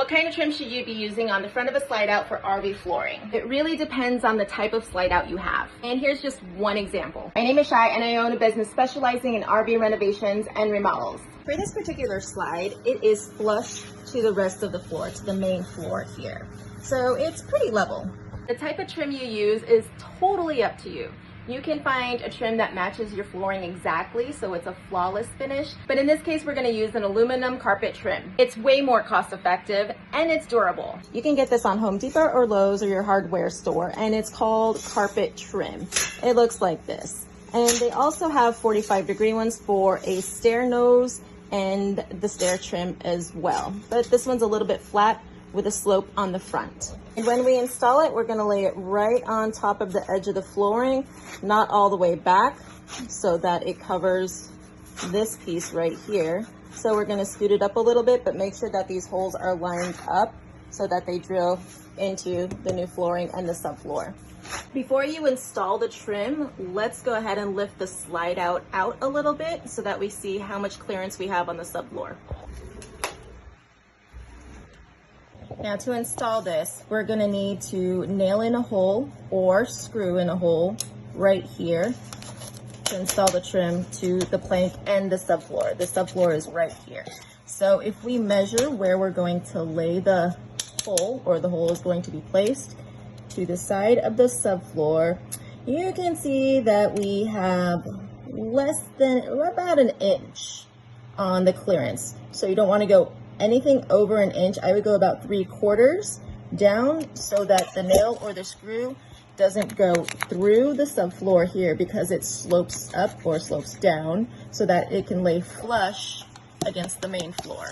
What kind of trim should you be using on the front of a slide out for RV flooring? It really depends on the type of slide out you have. And here's just one example. My name is Shai and I own a business specializing in RV renovations and remodels. For this particular slide, it is flush to the rest of the floor, to the main floor here. So it's pretty level. The type of trim you use is totally up to you. You can find a trim that matches your flooring exactly, so it's a flawless finish. But in this case, we're gonna use an aluminum carpet trim. It's way more cost effective and it's durable. You can get this on Home Depot or Lowe's or your hardware store, and it's called carpet trim. It looks like this. And they also have 45-degree ones for a stair nose and the stair trim as well. But this one's a little bit flat with a slope on the front. And when we install it, we're gonna lay it right on top of the edge of the flooring, not all the way back, so that it covers this piece right here. So we're gonna scoot it up a little bit, but make sure that these holes are lined up so that they drill into the new flooring and the subfloor. Before you install the trim, let's go ahead and lift the slide out a little bit so that we see how much clearance we have on the subfloor. Now to install this, we're gonna need to nail in a hole or screw in a hole right here to install the trim to the plank and the subfloor. The subfloor is right here. So if we measure where we're going to lay the hole, or the hole is going to be placed to the side of the subfloor, you can see that we have less than about an inch on the clearance. So you don't want to go anything over an inch. I would go about 3/4 down so that the nail or the screw doesn't go through the subfloor here, because it slopes up or slopes down so that it can lay flush against the main floor.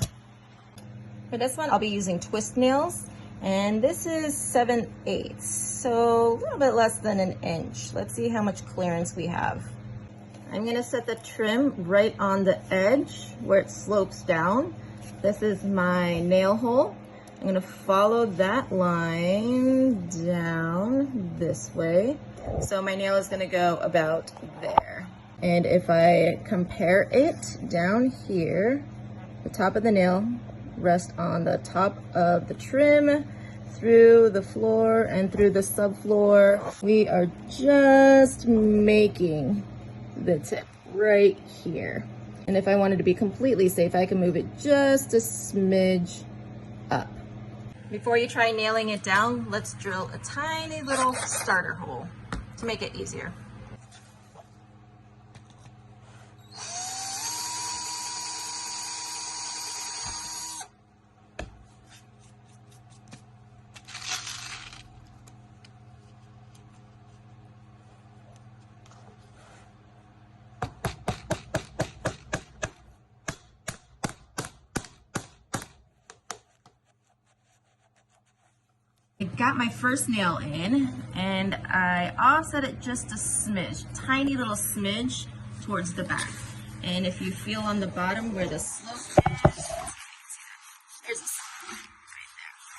For this one, I'll be using twist nails, and this is 7/8, so a little bit less than an inch. Let's see how much clearance we have. I'm gonna set the trim right on the edge where it slopes down. This is my nail hole. I'm gonna follow that line down this way. So my nail is gonna go about there. And if I compare it down here, the top of the nail rests on the top of the trim, through the floor and through the subfloor. We are just making the tip right here. And if I wanted to be completely safe, I can move it just a smidge up. Before you try nailing it down, let's drill a tiny little starter hole to make it easier. I got my first nail in, and I offset it just a smidge, tiny little smidge towards the back. And if you feel on the bottom where the slope is, there's a slope right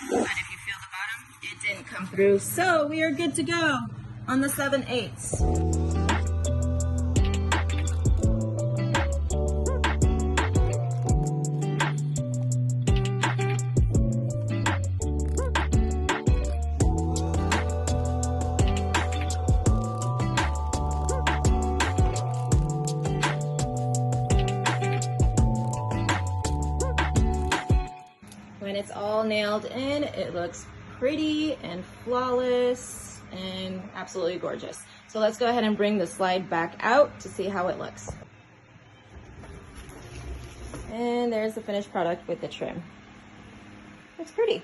there. But if you feel the bottom, it didn't come through. So we are good to go on the 7/8. When it's all nailed in, it looks pretty and flawless and absolutely gorgeous. So let's go ahead and bring the slide back out to see how it looks. And there's the finished product with the trim. It's pretty.